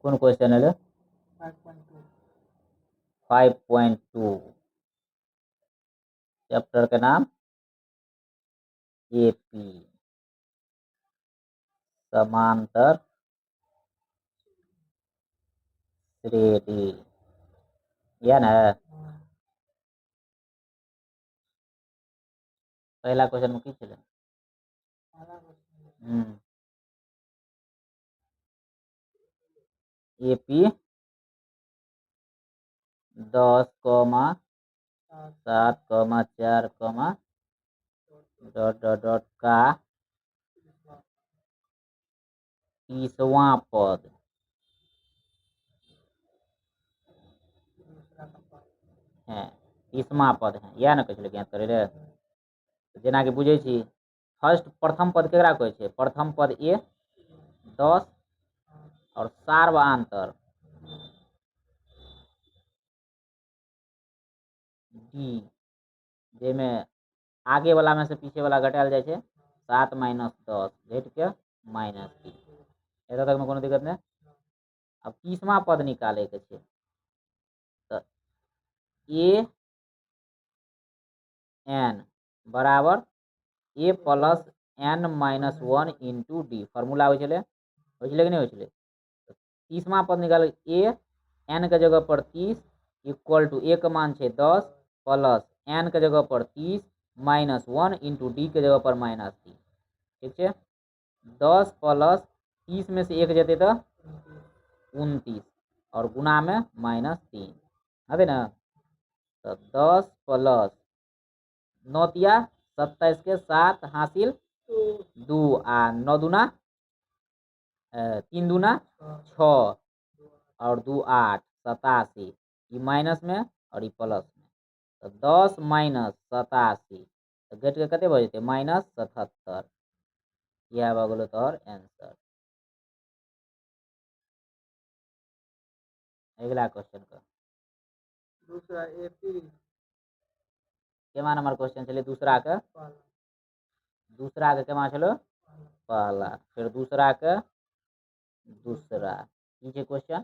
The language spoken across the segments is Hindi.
कौन क्वेश्चन है 5.2 चैप्टर का नाम एपी समांतर श्रेणी या ना पहला क्वेश्चन में की चले एपी 10,7,4, डॉट डॉट डॉट का 30वां पद है 30वां पद है या ना कहले ज्ञात करे रे जेना कि बुझे छी फर्स्ट प्रथम पद केकरा कहै छै प्रथम पद ए 10 और सार्वआंतर डी जेमे आगे वाला में से पीछे वाला घटायल जाए छै 7 - 10 घट के -3 एतऽ तक में कोनो दिक्कत नहीं। अब 30वां पद निकाले के छै तो ए एन बराबर A plus N minus 1 into D formula हो चले कि नहीं हो चले 30वां पद निकाल ए एन के जगह पर 30 इक्वल टू ए का मान है 10 प्लस एन के जगह पर 30 -1 इंटू डी के जगह पर -3 ठीक है 10 प्लस 30 में से एक जते तो 29 और गुना में -3 है ना तो 10 प्लस 9 तिया 27 के 7 हासिल 2 आ 9 दूना 3 दूना 6 और 2 8 87 ये माइनस में और ये प्लस में तो 10 माइनस 87 तो घट के कते बजते -77 यह भऽ गेलो तोहर आंसर। अगला क्वेश्चन का दूसरा एपी केमा नंबर क्वेश्चन चले दूसरा के केमा चलो पहला फिर दूसरा के दूसरा की question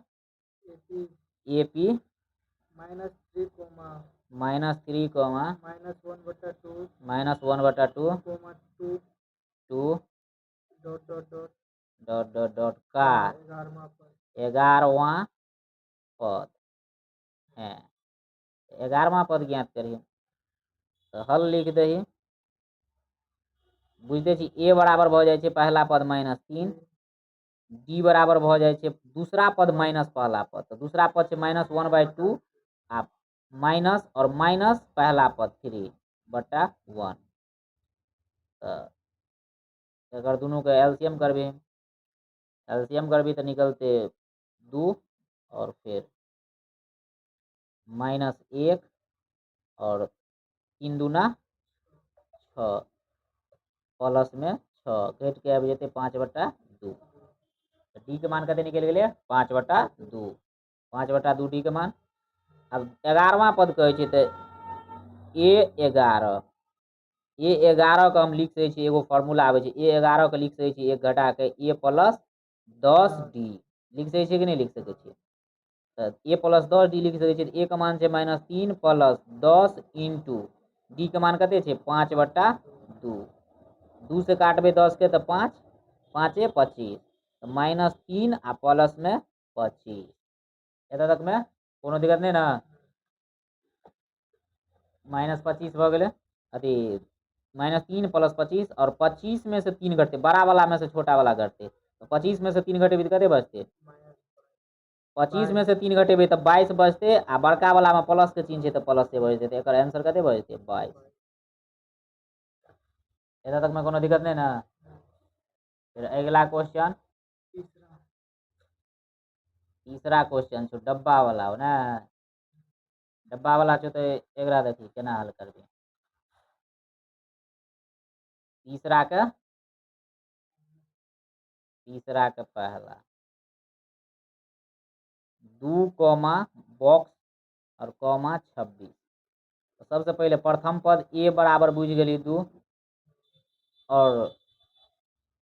AP -3, -1/2 2 dot dot dot का 11वां पद है 11वां पद ज्ञात करिए तो हल लिख दही बुझते छी ए बराबर भ जाए पहला पद -3 डी बराबर भ जाए दूसरा पद माइनस पहला पद तो दूसरा पद है -1/2 आ माइनस और माइनस पहला पद 3/1 तो अगर दोनों का एलसीएम करबी तो निकलते 2 और फिर -1 और 3 दूना 6 प्लस में 6 घट के आबि जेते 5/2 डी के मान कते निकल गए 5/2 5/2 डी के मान। अब 11वां पद कहे छै तो ए11 का हम लिख सके एगो फॉर्मूला आवे छै ए11 का लिख सके एक घटा के ए प्लस 10 डी लिख सके कि नहीं लिख सके ए प्लस 10 डी लिख सके ए का मान है -3 प्लस 10 इंटू डी के मान कते छै 5/2 2 से काटबे 10 के तो 5 5 25 तो -3 आ प्लस में 25 एत तक में कोनो दिक्कत नहीं ना -25 भ गए अथी -3 प्लस 25 और 25 में से 3 घटते बड़ा वाला में से छोटा वाला घटते तो 25 में से 3 घटेबे तो कते बचते 25 में से 3 घटेबे तो 22 बचते आ बड़का वाला में प्लस के चिन्ह है तो प्लस से बचते तो एकर आंसर कते बचते 22 एत तक में कोनो दिक्कत नहीं ना। फिर अगला क्वेश्चन तीसरा क्वेश्चन छो डब्बा वाला हो ना डब्बा वाला छो तो एकरा देखी केना हल करबे तीसरा के पहला 2 कॉमा बॉक्स और कॉमा 26 तो सबसे पहले प्रथम पद ए बराबर बुझ गली 2 और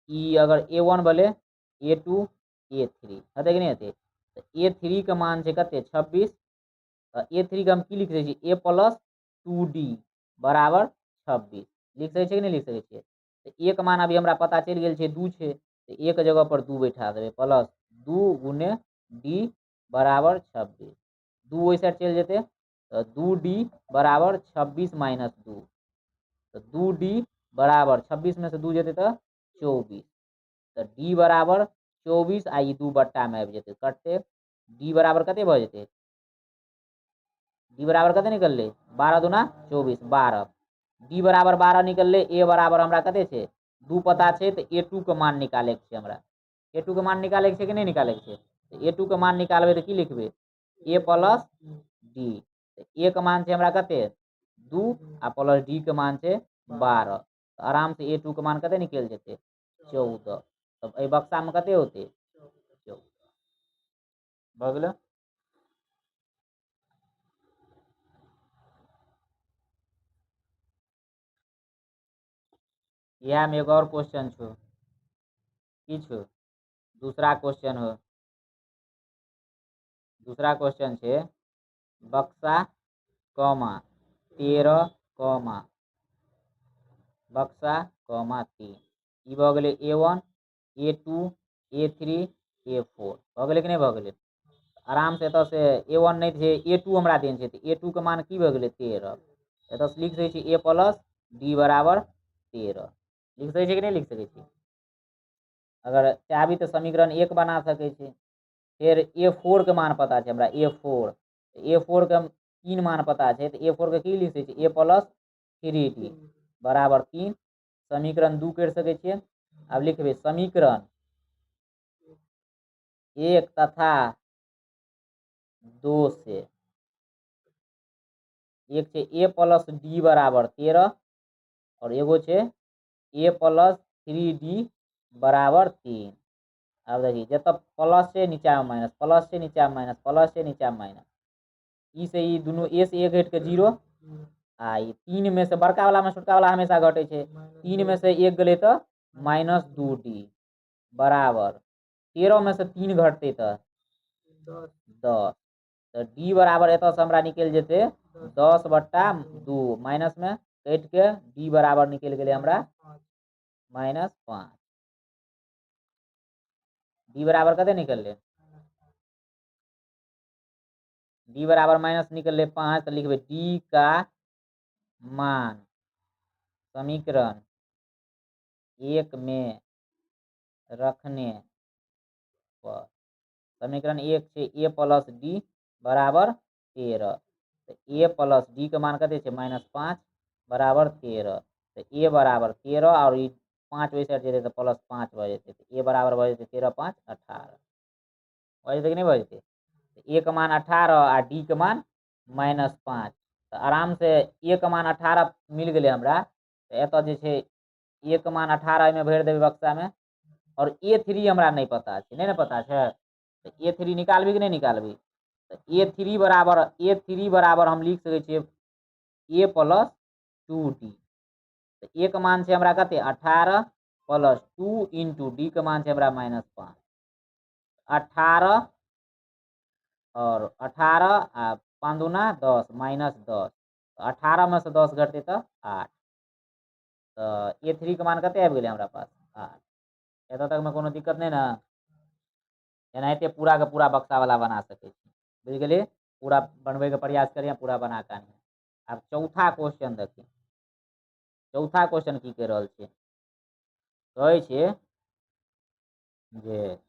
ई अगर A1 बोले A2 A3 है कि नहीं है तो A3 के मान है कते 26। A3 के हम की लिख सकै छी A प्लस 2D बराबर 26 लिख सकै छी कि नहीं लिख सकै छियै। तो A के मान अभी हमरा पता चल गेल छै 2 छै, तो A के जगह पर 2 बैठा देबै प्लस 2 गुने D बराबर 26। 2 ओहि साइड चल जेते तो 2D बराबर 26 माइनस 2, तो 2D बराबर 26 में से 2 जेते तो 24, तो D बराबर 24 आ 2 बट्टा में आबि जेते कटते D बराबर कते भ जेते, D बराबर कते निकलले 12 दूना 24 12, D बराबर 12 निकलले। A बराबर हमरा कते छै 2 पता छै, तो A2 के मान निकाले के छै हमरा। A2 के मान निकाले के छै कि नहीं निकाले के छै, तो A2 के मान निकालबे तो की लिखबे A प्लस D, A के मान छै हमरा कते 2 आ प्लस D के मान छै 12, तो आराम से A2 के मान कते निकल जेते 14। तब ए बक्सा में कते होते 14 भ गेलै। यह में एगो और क्वेश्चन छो की छो, दूसरा क्वेश्चन हो, दूसरा क्वेश्चन छे बक्सा कॉमा 13 कॉमा बक्सा कॉमा 3 ई भ गेलै A1 A2 A3 A4 भ गेलै कि नहीं भ गेलै। आराम से एतऽ से A1 नहीं थे A2 हमरा देन छै, तो A2 के मान की भ गेलै 13, एतऽ से लिख सकै छी A प्लस D बराबर 13 लिख सकै छी कि नहीं लिख सकै छी। अगर चाहबी तो समीकरण 1 बना सकै छी। फिर A4 के मान पता है हमरा A4, A4 के 3 मान पता है, तो A4 के की लिख सकै छी A प्लस 3D बराबर 3, समीकरण 2 कर सकै छियै। अब लिखबे समीकरण 1 तथा 2 से एक छै A प्लस D बराबर 13 और एगो छै A प्लस 3D बराबर 3। अब देखिए जब प्लस से नीचा में माइनस, प्लस से नीचा में माइनस, प्लस से नीचा में माइनस, ई से ई दोनों A से 1 घट के 0 आ ई 3 में से बड़का वाला में छोटका वाला हमेशा घटे छै, 3 में से 1 गले तो माइनस 2D बराबर 13 में से 3 घटते तो 10, तो D बराबर एतऽ से हमरा निकल जेते 10 बट्टा 2 माइनस में कट के D बराबर निकल गए हमरा माइनस 5। D बराबर कते निकलले D बराबर माइनस निकलले 5, तो लिखबे D का मान समीकरण 1 में रखने पर, समीकरण 1 से A प्लस D बराबर 13, तो A प्लस D के मान कते छै माइनस 5 बराबर 13, तो A बराबर 13 और 5 वैसे हट जेते तो प्लस 5 भ जेते, तो A बराबर भ जेते 13 5 18 भ जेते कि नहीं भ जेते। तो A के मान 18 आ D के मान माइनस 5, तो आराम से A के मान 18 मिल गए हमरा, तो एतऽ जे छै A के मान 18 में भर देवे बक्सा में, और A3 हमरा नहीं पता है, नहीं ना पता है, तो A3 निकालबी कि नहीं निकालबी, तो A3 बराबर हम लिख सके छियै A प्लस 2D, तो A के मान छै हमरा कते 18 प्लस 2 इंटू D के मान छै हमरा माइनस 5, 18 और 18 आ 5 दूना 10 माइनस 10, तो 18 में से 10 घटते तो 8, तो A3 के मान कते आबि गेलै हमरा पास 8। एतऽ तक में कोनो दिक्कत नहीं ना, एनाहिते पूरा के पूरा बक्सा वाला बना सके छी, बुझ गेलिए। पूरा बनबे के प्रयास करिए, पूरा बना के आनिए। अब चौथा क्वेश्चन देखिए, चौथा क्वेश्चन की कह रहल छै, कहै छै जे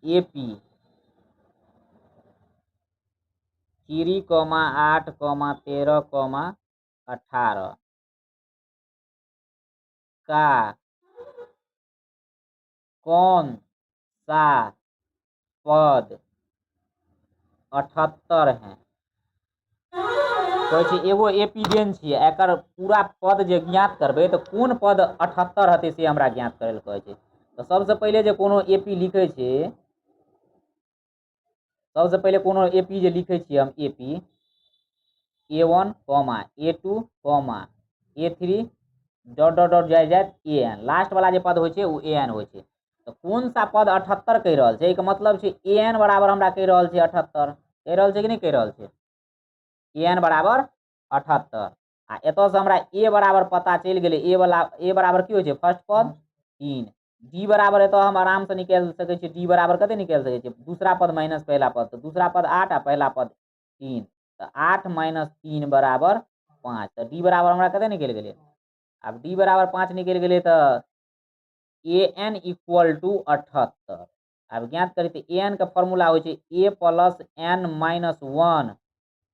AP 3, 8, 13, 18 का कौन सा पद 78 है। कहै छै एगो AP देन छियै, एकर पूरा पद जे ज्ञात करबै तो कोन पद 78 हेतै से हमरा ज्ञात करे कहै छै। तो सबसे पहले जे कोनो AP लिखै छै, सबसे पहले कोनो AP जे लिखै छियै हम AP A1 A2 A3 dot dot dot जाए जाए AN, लास्ट वाला जे पद होइ छै उ AN होइ छै। तो कौन सा पद 78 कह रहल छै, एकर मतलब छै an बराबर हमरा कह रहल छै 78 कह रहल छै कि नहीं कह रहल छै, an बराबर 78 आ एतऽ से हमरा a बराबर पता चल गेलै, a बराबर की होइ छै फर्स्ट पद 3, d बराबर एतऽ हम आराम से निकाल सकै छी, d बराबर कते निकाल सकै छी दूसरा पद माइनस पहला पद, तो दूसरा पद 8 आ पहला पद 3, तो 8 माइनस 3 बराबर 5, तो d बराबर हमरा कते निकल गेलै, अब d बराबर 5 निकल गेलै तो an इक्वल टू 78। अब ज्ञात करी तो an का फॉर्मूला हो a प्लस n माइनस 1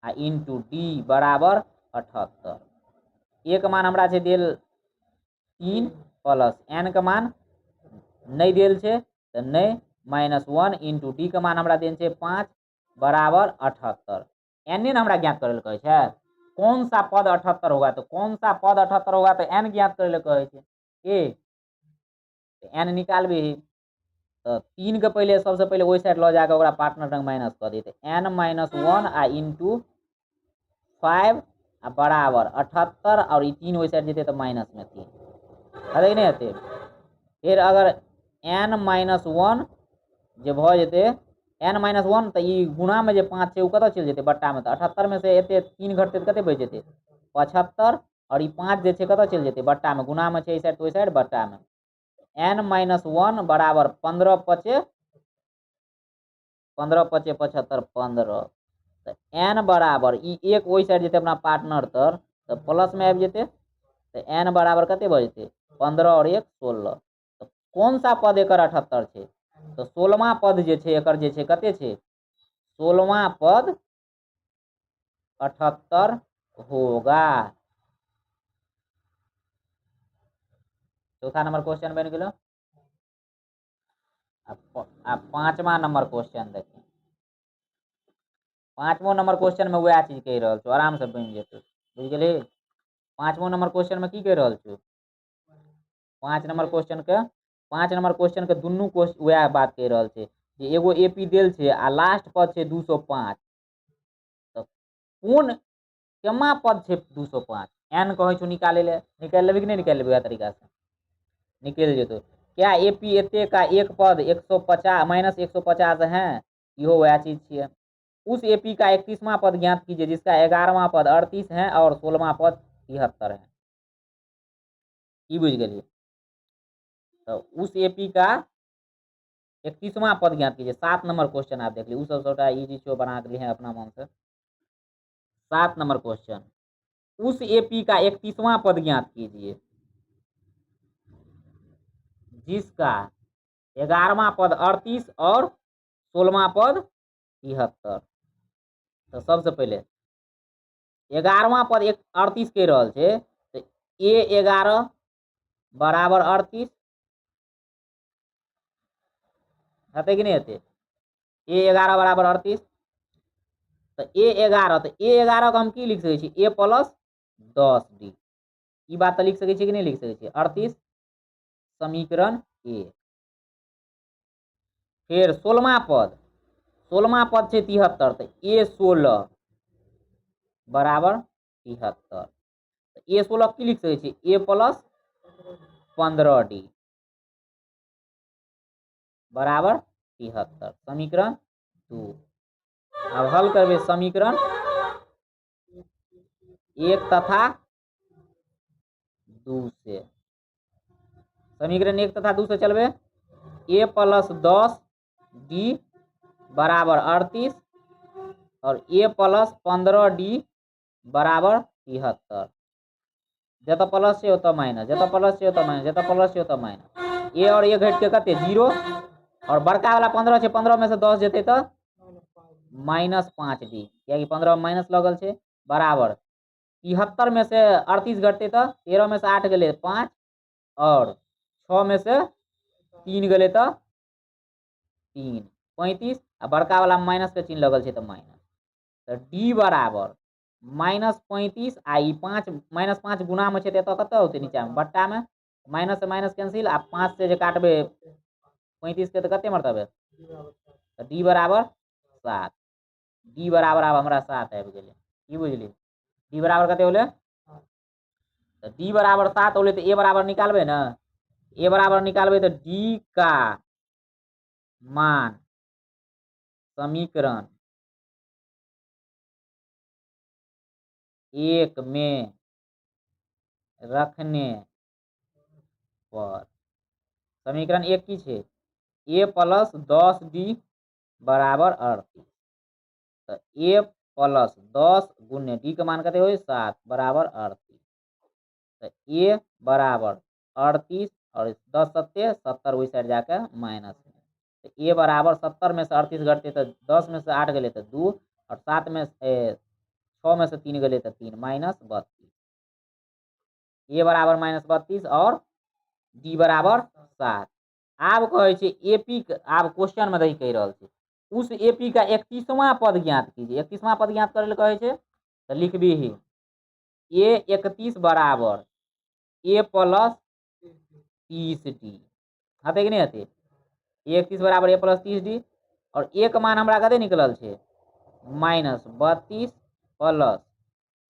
आ इंटू डी बराबर 78, ए का मान हमरा दिल 3 प्लस n का मान नहीं दिल है तो नहीं माइनस 1 इंटू डी का मान हमरा देन 5 बराबर 78, एन ने हमरा ज्ञात करे कहे छै, कौन सा पद 78 होगा, तो कौन सा पद 78 होगा तो एन ज्ञात करे कहे छै, ए एन निकालबी तो 3 के पहले सबसे पहले वही साइड लो जाकर ओकरा पार्टनर रंग माइनस कर दी, एन माइनस 1 आ इंटू 5 आ बराबर 78 और 3 वही साइड जेते तो माइनस में 3 है कि नहीं हेते, फिर अगर n माइनस 1 जो भ जेते n माइनस 1 तो ये गुणा में जो 5 है कत चल जेते बट्टा में, तो 78 में से एते 3 घटते तो कते बच जेते 75 और ये 5 जे कत चल जेते बट्टा में, गुणा में है इस साइड तो इस साइड बट्टा में, n माइनस 1 बराबर 15 पचे 75 15, तो n बराबर एक वही साइड जेते अपना पार्टनर तर तो प्लस में आ जेते, तो n बराबर कते भ जेते 15 और 1 16, तो कौन सा पद एकर 78 है, तो 16वां पद जे है एकर जे है कते है 16वां पद 78 होगा। चौथा नंबर क्वेश्चन बन गया। अब 5वां नंबर क्वेश्चन देखिए, 5वां नंबर क्वेश्चन में वह चीज कह रहा छो, आराम से बन जेते बुझ गए। 5वां नंबर क्वेश्चन में की कह रहा छो, 5 नंबर क्वेश्चन के दुनू वह बात कह रहा है कि एगो एपी देल है आ लास्ट पद है 205, तो कौन केमा पद है 205 एन कहे छो निकाले ले, निकाल लेबे कि नहीं निकाल लेबे, तरीका से निकल जेतो। क्या एपी एते का एक पद 150 माइनस 150 है, यो वह चीज है। उस एपी का 31वां पद ज्ञात कीजिए जिसका 11वां पद 38 है और 16वां पद 73 है, की बुझ गए। तो उस एपी का 31वां पद ज्ञात कीजिए, 7 नंबर क्वेश्चन आप देख लीजिए, सब छोटा इजी चो बना के लिए हैं अपना मन से। 7 नंबर क्वेश्चन, उस एपी का 31वां पद ज्ञात कीजिए जिसका 11वां पद 38 और 16वां पद 73। तो सबसे पहले 11वां पद 38 कह रहा है, तो a11 बराबर 38 हेते कि नहीं हेते, a11 बराबर 38, तो a11 को हम की लिख सके छी a प्लस 10d, ई बात तो लिख सके छी कि नहीं लिख सके छी, 38 समीकरण 1। फिर 16वां पद है 73, तो a16 बराबर 73, a16 की लिख सके छी a प्लस 15d बराबर 73, समीकरण 2। अब हल करबे समीकरण 1 तथा 2 से, समीकरण 1 तथा 2 से चलबे a प्लस 10 d बराबर 38 और a प्लस 15d बराबर 73, जत प्लस से होता माइनस, जत प्लस से होता माइनस, जत प्लस से होता माइनस, ए और ए घट के कते 0 और बड़का वाला 15 है, 15 में से 10 जेते तो -5d, क्या 15 में माइनस लगल है बराबर 73 में से 38 घटते तो 13 में से 8 गए 5 और 6 में से 3 गए तो 3 35 आ बड़का वाला माइनस के चिन्ह लगल है तो माइनस, तो डी बराबर -35 आ 5 -5 गुना में तो कत होते नीचा में बट्टा में, माइनस से माइनस कैंसिल आ 5 से जो काटबे 35 के तो कते मरतबे, तो डी बराबर 7, डी बराबर अब हमारा 7 आबि गेलै, की बुझली, डी बराबर कते होले, तो डी बराबर 7 होले तो ए बराबर निकालबे ना, ए बराबर निकालबे तो डी का मान समीकरण 1 में रखने पर समीकरण 1 की छे ए प्लस 10d बराबर 38 तो ए प्लस 10 गुने डी के मान कते हो 7 बराबर 38 तो ए बराबर 38 और 10 सत्ते 70 वही साइड जाकर माइनस में तो ए बराबर 70 में से 38 घटते तो 10 में से 8 गले तो 2 और 7 में 6 में से 3 गले तो 3 माइनस 32 ए बराबर माइनस 32 और डी बराबर 7 आब कहे एपी आब क्वेश्चन में दही कह रहा उस एपी का 31वां पद ज्ञात कीजिए 31वां पद ज्ञात करे कहे तो लिख भी ही ए 31 बराबर ए प्लस 30d हते कि नहीं हते ए 31 बराबर ए प्लस 30d और एक मान हमरा कते निकलल छे माइनस 32 प्लस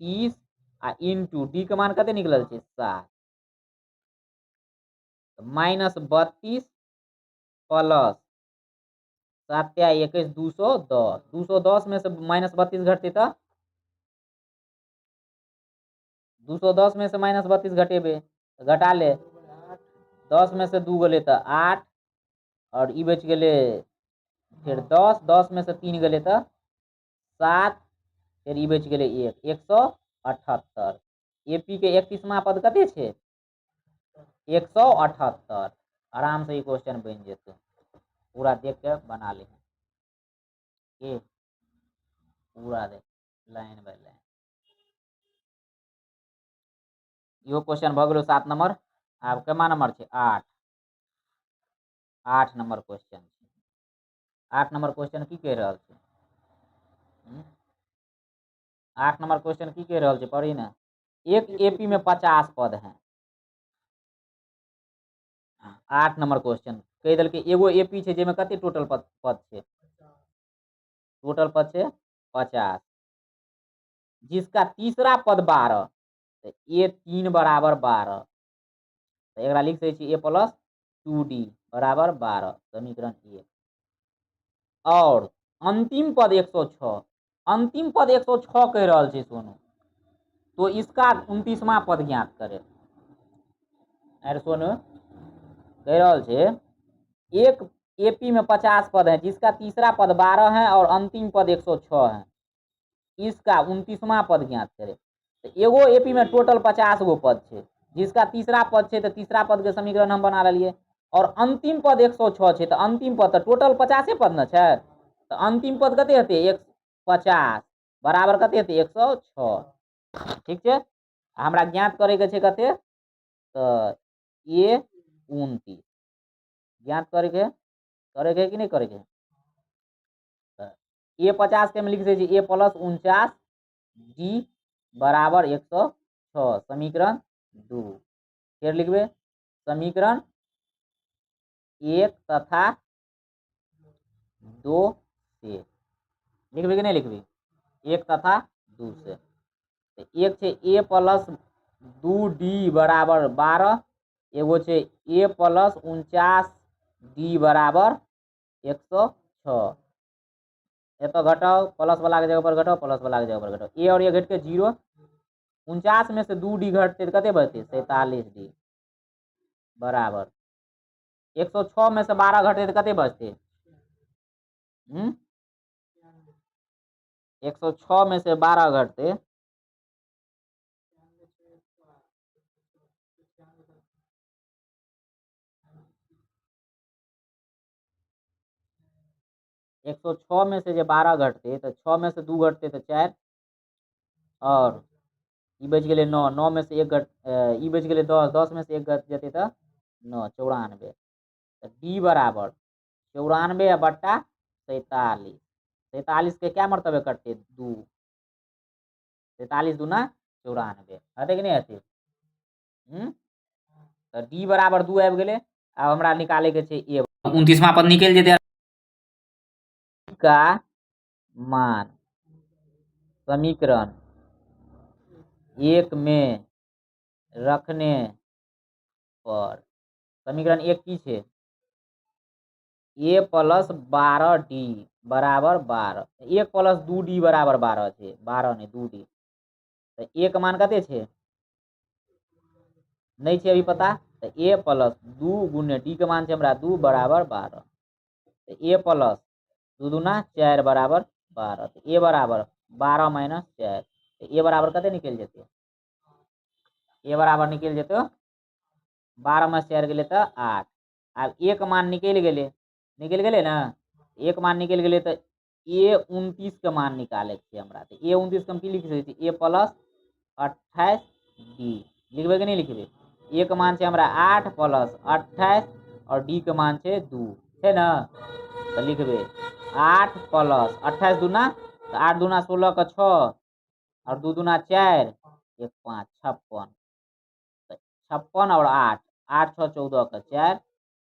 30 आ इंटू डी के मान कते निकलल छे 7 माइनस 32 प्लस 7 या 21 210 210 में से माइनस 32 घटते तो 210 में से माइनस 32 घटेबे तो घटा ले 10 में से 2 गले तो 8 और ई बच गए फिर 10 में से 3 गले तो 7 फिर ई बच गए 178 एपी के 31वां पद कते छे 178 आराम से ये क्वेश्चन बन जेते पूरा देख के बना ले के पूरा देख line by line yo question भ गेलो 7 नंबर आब केमा नंबर छे 8 नंबर क्वेश्चन 8 नंबर क्वेश्चन की कह रहल छे 8 नंबर क्वेश्चन की कह रहल छे पढ़ी ना एक एपी में 50 पद हैं 8 नंबर क्वेश्चन कह दिल के एगो एपी छे जेमे कते टोटल पद छे टोटल पद छे 50 जिसका तीसरा पद 12 तो ए 3 बराबर 12 तो एकरा लिख सके छी ए प्लस 2d बराबर 12 समीकरण 1 और अंतिम पद 106 अंतिम पद 106 कह रहल छे सोनू तो इसका 29वां पद ज्ञात करे अरे सोनू कह रहल छे एक एपी में 50 पद है जिसका तीसरा पद 12 है और अंतिम पद 106 है इसका 29वां पद ज्ञात करे तो एगो एपी में टोटल 50 गो पद छे जिसका तीसरा पद छे तो तीसरा पद के समीकरण हम बना लिए और अंतिम पद 106 छे तो अंतिम पद तो टोटल 50 पद न छे तो अंतिम पद कते हेते 150 बराबर कते हेते 106 ठीक छे हमरा ज्ञात करे के छे कते तो ए 29 ज्ञात करे के कि नहीं करे के ए 50 के में लिख दे ए प्लस 49 डी बराबर 106 समीकरण 2 फिर लिखबे समीकरण 1 तथा 2 से लिखबे कि नहीं लिखबी 1 तथा 2 से तो एक छे ए प्लस 2d बराबर 12 एगो छे ए प्लस 49d बराबर 106 एतो घटाओ प्लस वाला के जगह पर घटाओ प्लस वाला के जगह पर घटाओ ए और ए घट के 0 49 में से 2d घटते तो कते बचते 47d बराबर 106 में से 12 घटते तो कते बचते 106 में से 12 घटते 106 में से जो 12 घटते तो 6 में से 2 घटते तो 4 और ई बच गए 9 9 में से 1 घट ई बच गए 10 10 में से 1 घट जाते तो 9 94 तो डी बराबर 94 बट्टा 47 47 के क्या मरतबे कटते 2 47 दूना 94 हते कि नहीं हते तो डी बराबर 2 आबि गेले अब हमरा निकाले के छे ए 29वां पद निकल जेते का मान समीकरण 1 में रखने पर समीकरण 1 की छे a प्लस 12d बराबर 12 1 प्लस 2d बराबर 12 छे 12 नहीं 2d तो a का मान कते छे नहीं छे अभी पता तो a प्लस 2 गुने d के मान छे हमरा 2 बराबर 12 तो a प्लस 2 दूना 4 बराबर 12 तो a बराबर 12 माइनस 4 तो a बराबर कते निकल जेते a बराबर निकल जेते 12 में 4 गेले तो 8 अब एक मान निकल गेले ना एक मान निकल गेले तो a 29 के मान निकाले के हमरा तो a 29 के हम की लिख सकै छी a प्लस 28 d लिखबे कि नहीं लिखबे a के मान छे हमरा 8 प्लस 28 और d के मान छे 2 है ना तो लिखबे 8 प्लस 28 दूना तो 8 दूना 16 का 6 और 2 दूना 4 1 5 56 56 और 8 8 6 14 का 4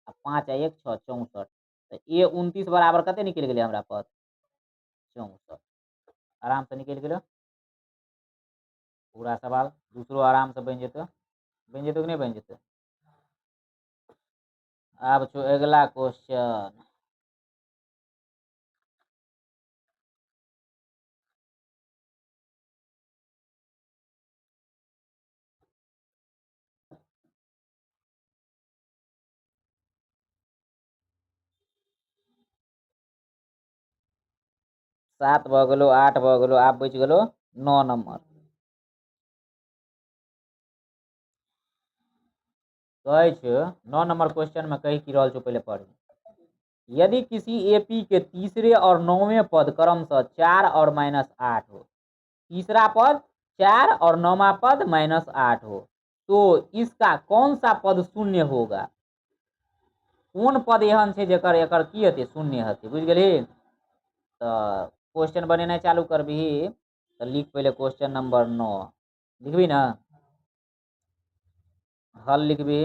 और 5 1 6 64 तो ये 29 बराबर कते निकल गेले हमरा पद 64 आराम से निकल गेलो पूरा सवाल दूसरो आराम से बन जेतो कि नहीं बन जेतो अब छो अगला क्वेश्चन सात भ गेलो 8 भ गेलो आब बच गेलो 9 नंबर कहे छो 9 नंबर क्वेश्चन में कही की रहल छो पहले पढ़ यदि किसी एपी के तीसरे और 9वें पद क्रमशः 4 और -8 हो तीसरा पद 4 और 9वां पद -8 हो तो इसका कौन सा पद शून्य होगा कौन पद एहन छे जेकर एकर की हते शून्य हते बुझ गेली तो क्वेश्चन बनेना चालू करबी तो लिख पहले क्वेश्चन नंबर 9 लिखबी ना हल लिखबी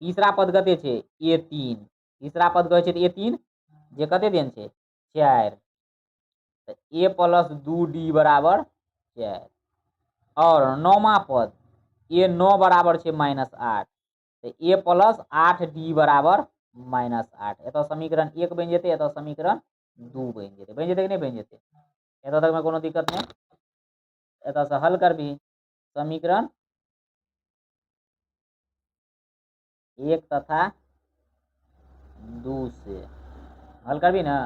तीसरा पद कते छे a3 तीसरा पद कहे छे a3 जे कते देन छे 4 तो a प्लस 2d बराबर 4 और 9वां पद a9 बराबर छे -8 तो a प्लस 8d बराबर -8 एतो समीकरण 1 बन जेते एतो समीकरण 2 बन जेते कि नहीं बन जेते एतो तक में कोनो दिक्कत नहीं एतो से हल करबी समीकरण 1 तथा 2 से हल करबी ना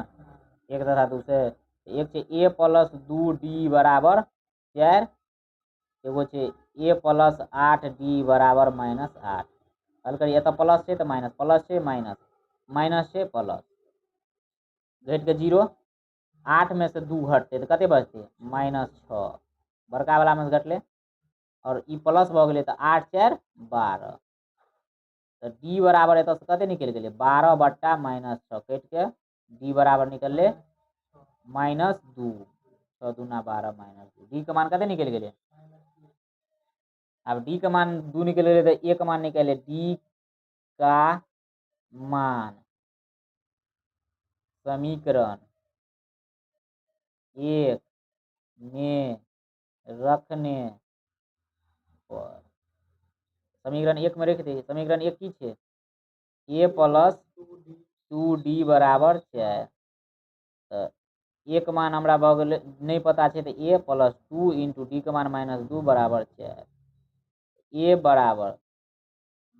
1 तथा 2 से एक छे a प्लस 2d बराबर 4 एगो छे a प्लस 8d बराबर -8 हल करिए तो प्लस है तो माइनस प्लस है माइनस माइनस है प्लस घट के 0 8 में से 2 घटते तो कते बचते -6 बड़का वाला में घटले और ई प्लस भ गेले तो 8 4 12 तो डी बराबर एत से कते निकल गेले 12 बट्टा -6 कट के डी बराबर निकलले -2 6 दूना 12 -2 डी के मान कते निकल गेले अब डी का मान 2 निकल गए तो ए का मान निकाले डी का मान समीकरण 1 में रखने पर समीकरण 1 में रख दे समीकरण 1 की छे a प्लस 2d बराबर 4 तो एक मान हमरा भ गेले नहीं पता छे तो a प्लस 2 इंटू डी का मान -2 बराबर 4 a बराबर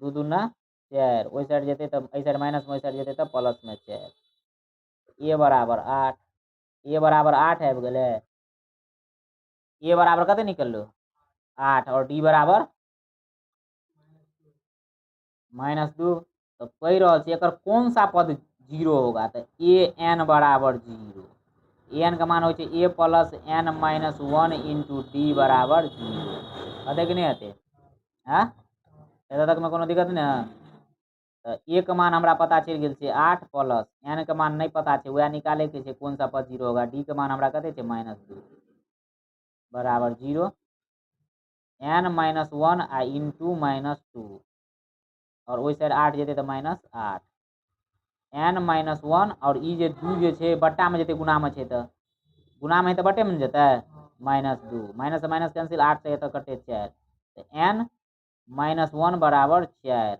2 दूना 4 ओई साइड जेते तो इस साइड माइनस में ओई साइड जेते तो प्लस में 4 a बराबर 8 a बराबर 8 है गेले a बराबर कते निकललो 8 और d बराबर -2 तो कह रहा छे एकर कौन सा पद 0 होगा तो a n बराबर 0 एन का मान हो a plus n minus 1 into D बराबर 0 हते कि नहीं हते हाँ एत तक में कोनो दिक्कत नहीं तो ए का मान हमरा पता चल गेल छे 8 प्लस एन का मान नहीं पता छे वह निकाले के छे कौन सा पद 0 होगा डी का मान हमरा कते छे -2 बराबर 0 n -1 आ इंटू -2 और वही साइड 8 जेते तो -8 n -1 और ई जे 2 जे छे बट्टा में जेते गुना में छे तो गुना में है तो बट्टे में जेते -2 माइनस से माइनस कैंसिल 8 से तो कटे 4 तो n -1 बराबर 4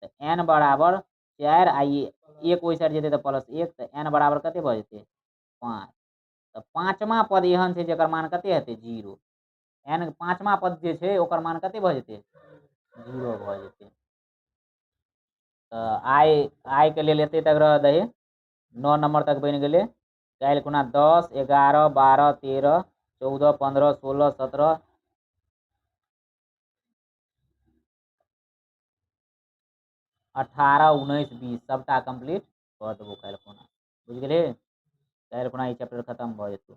तो तो n बराबर 4 आ एक ओहि साइड जेतै तो +1 तो n बराबर कते भ जेतै 5। तो पाँचमा पद एहन छै जेकर मान कते हेतै 0। n पाँचमा पद जे छै ओकर मान कते भ जेतै 0 भ जेतै। तो आई के लेल एते तक रह दही 9 नंबर तक बन गेलै। काल्हि खुना 10 11 12 13 14 15 16 17 18 19 20 सबटा कंप्लीट कऽ देबो काल्हि खुना, बुझ गेली। काल्हि खुना ई चैप्टर खत्म भऽ जेतौ।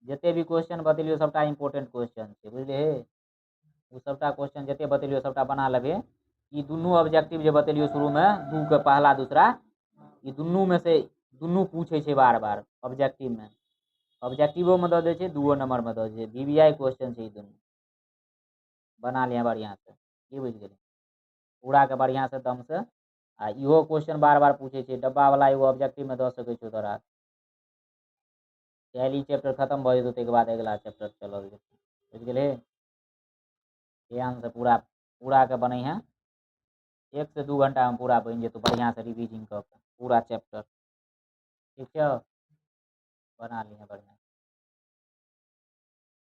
जते भी क्वेश्चन बतेलियो सबटा इंपोर्टेंट क्वेश्चन छै, बुझलिही। उ सबटा क्वेश्चन जते बतेलियो सबटा बना लेबे। ई दुनू ऑब्जेक्टिव जे बतेलियो शुरू में 2 के पहला दूसरा, ई दुनू में से दुनू पूछे छै बार बार ऑब्जेक्टिव में। ऑब्जेक्टिवो में दऽ दै छै, 2 नंबर में दऽ दै छै, VBI क्वेश्चन छै ई दुनू। बना लिया बढ़िया से, की बुझ गेली। पूरा के बढ़िया से दम से आ इहो क्वेश्चन बार बार पूछे छै, डब्बा वाला एगो ऑब्जेक्टिव में दऽ सकै छौ तोरा। काल्हि ई चैप्टर खत्म भऽ जेतौ ताहिके बाद अगिला चैप्टर चलल जेतौ, बुझ गेली। ध्यान से पूरा पूरा के बनैहे, 1 से 2 घंटा में पूरा बन जेतौ बढ़िया से रिविजन कऽ के पूरा चैप्टर, ठीक छौ। बना लिहे बढ़िया।